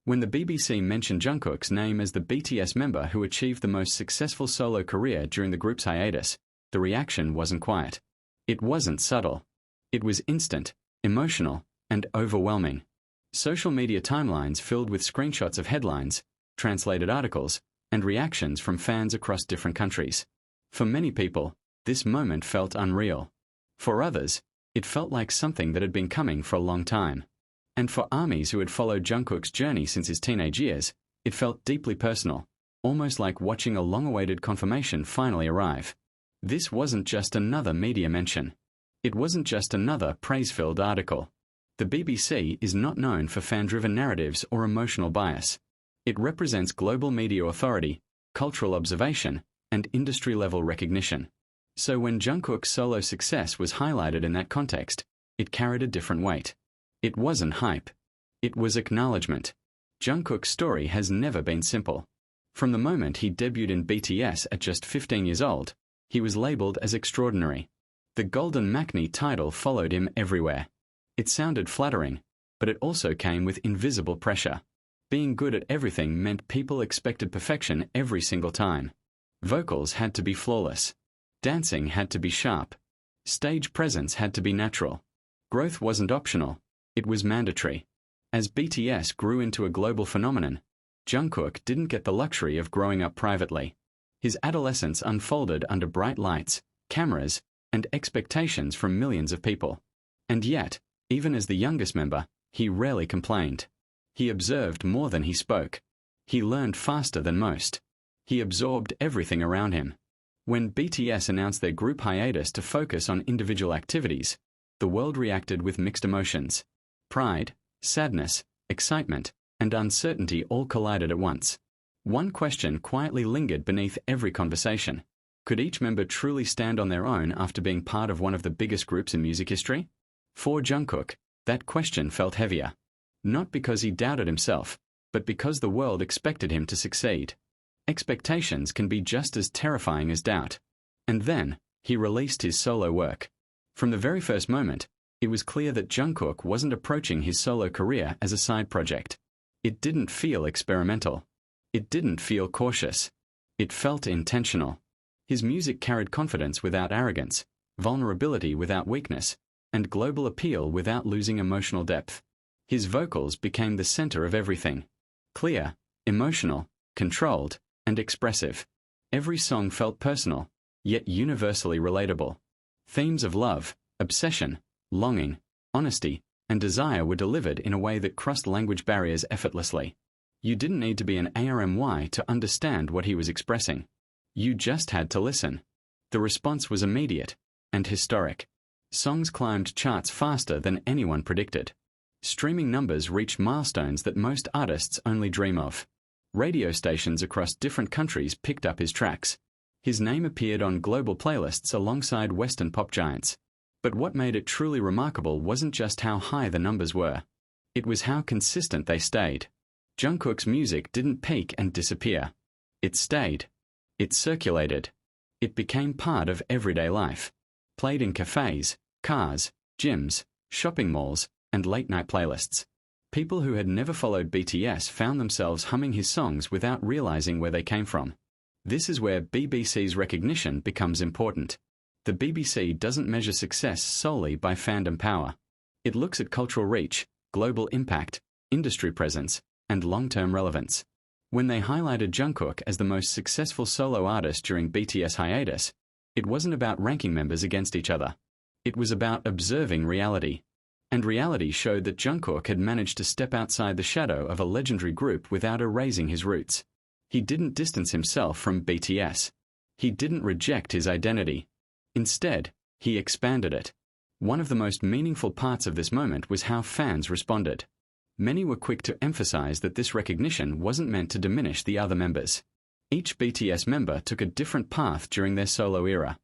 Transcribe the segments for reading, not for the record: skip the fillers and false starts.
When the BBC mentioned Jungkook's name as the BTS member who achieved the most successful solo career during the group's hiatus, the reaction wasn't quiet. It wasn't subtle. It was instant, emotional, and overwhelming. Social media timelines filled with screenshots of headlines, translated articles, and reactions from fans across different countries. For many people, this moment felt unreal. For others, it felt like something that had been coming for a long time. And for armies who had followed Jungkook's journey since his teenage years, it felt deeply personal, almost like watching a long-awaited confirmation finally arrive. This wasn't just another media mention. It wasn't just another praise-filled article. The BBC is not known for fan-driven narratives or emotional bias. It represents global media authority, cultural observation, and industry-level recognition. So when Jungkook's solo success was highlighted in that context, it carried a different weight. It wasn't hype. It was acknowledgement. Jungkook's story has never been simple. From the moment he debuted in BTS at just 15 years old, he was labeled as extraordinary. The golden Maknae title followed him everywhere. It sounded flattering, but it also came with invisible pressure. Being good at everything meant people expected perfection every single time. Vocals had to be flawless. Dancing had to be sharp. Stage presence had to be natural. Growth wasn't optional. It was mandatory. As BTS grew into a global phenomenon, Jungkook didn't get the luxury of growing up privately. His adolescence unfolded under bright lights, cameras, and expectations from millions of people. And yet, even as the youngest member, he rarely complained. He observed more than he spoke. He learned faster than most. He absorbed everything around him. When BTS announced their group hiatus to focus on individual activities, the world reacted with mixed emotions. Pride, sadness, excitement, and uncertainty all collided at once. One question quietly lingered beneath every conversation. Could each member truly stand on their own after being part of one of the biggest groups in music history? For Jungkook, that question felt heavier. Not because he doubted himself, but because the world expected him to succeed. Expectations can be just as terrifying as doubt. And then, he released his solo work. From the very first moment, it was clear that Jungkook wasn't approaching his solo career as a side project. It didn't feel experimental. It didn't feel cautious. It felt intentional. His music carried confidence without arrogance, vulnerability without weakness, and global appeal without losing emotional depth. His vocals became the center of everything. Clear, emotional, controlled, and expressive. Every song felt personal, yet universally relatable. Themes of love, obsession, longing, honesty, and desire were delivered in a way that crossed language barriers effortlessly. You didn't need to be an ARMY to understand what he was expressing. You just had to listen. The response was immediate and historic. Songs climbed charts faster than anyone predicted. Streaming numbers reached milestones that most artists only dream of. Radio stations across different countries picked up his tracks. His name appeared on global playlists alongside Western pop giants. But what made it truly remarkable wasn't just how high the numbers were. It was how consistent they stayed. Jungkook's music didn't peak and disappear. It stayed. It circulated. It became part of everyday life. Played in cafes, cars, gyms, shopping malls, and late-night playlists. People who had never followed BTS found themselves humming his songs without realizing where they came from. This is where BBC's recognition becomes important. The BBC doesn't measure success solely by fandom power. It looks at cultural reach, global impact, industry presence, and long-term relevance. When they highlighted Jungkook as the most successful solo artist during BTS hiatus, it wasn't about ranking members against each other. It was about observing reality. And reality showed that Jungkook had managed to step outside the shadow of a legendary group without erasing his roots. He didn't distance himself from BTS. He didn't reject his identity. Instead, he expanded it. One of the most meaningful parts of this moment was how fans responded. Many were quick to emphasize that this recognition wasn't meant to diminish the other members. Each BTS member took a different path during their solo era.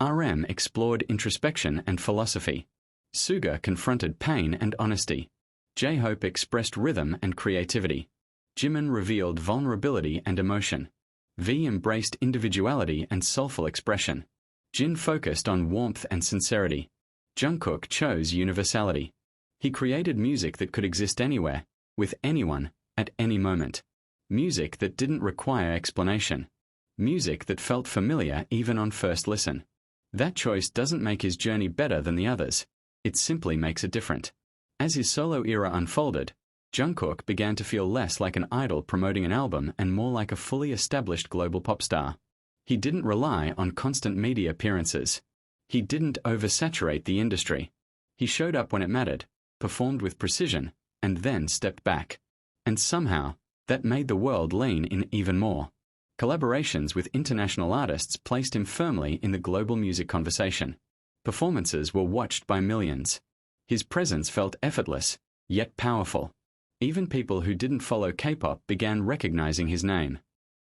RM explored introspection and philosophy. Suga confronted pain and honesty. J-Hope expressed rhythm and creativity. Jimin revealed vulnerability and emotion. V embraced individuality and soulful expression. Jin focused on warmth and sincerity. Jungkook chose universality. He created music that could exist anywhere, with anyone, at any moment. Music that didn't require explanation. Music that felt familiar even on first listen. That choice doesn't make his journey better than the others. It simply makes it different. As his solo era unfolded, Jungkook began to feel less like an idol promoting an album and more like a fully established global pop star. He didn't rely on constant media appearances. He didn't oversaturate the industry. He showed up when it mattered, performed with precision, and then stepped back. And somehow, that made the world lean in even more. Collaborations with international artists placed him firmly in the global music conversation. Performances were watched by millions. His presence felt effortless, yet powerful. Even people who didn't follow K-pop began recognizing his name.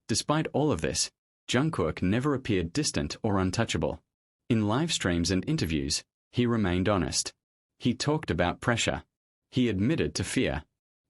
Despite all of this, Jungkook never appeared distant or untouchable. In live streams and interviews, he remained honest. He talked about pressure. He admitted to fear.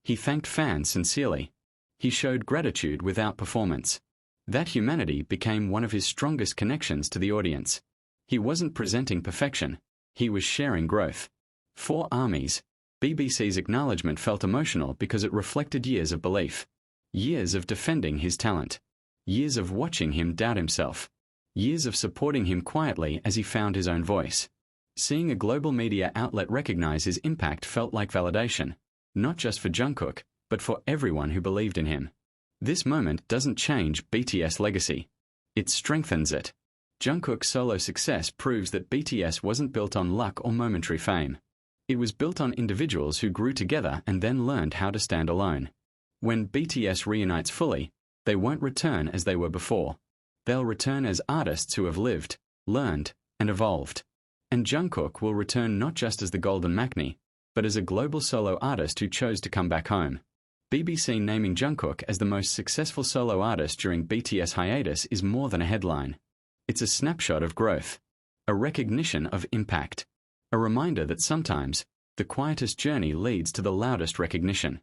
He thanked fans sincerely. He showed gratitude without performance. That humanity became one of his strongest connections to the audience. He wasn't presenting perfection. He was sharing growth. For ARMYs, BBC's acknowledgement felt emotional because it reflected years of belief. Years of defending his talent. Years of watching him doubt himself. Years of supporting him quietly as he found his own voice. Seeing a global media outlet recognize his impact felt like validation, not just for Jungkook, but for everyone who believed in him. This moment doesn't change BTS' legacy. It strengthens it. Jungkook's solo success proves that BTS wasn't built on luck or momentary fame. It was built on individuals who grew together and then learned how to stand alone. When BTS reunites fully, they won't return as they were before. They'll return as artists who have lived, learned, and evolved. And Jungkook will return not just as the Golden Maknae, but as a global solo artist who chose to come back home. BBC naming Jungkook as the most successful solo artist during BTS hiatus is more than a headline. It's a snapshot of growth, a recognition of impact, a reminder that sometimes the quietest journey leads to the loudest recognition.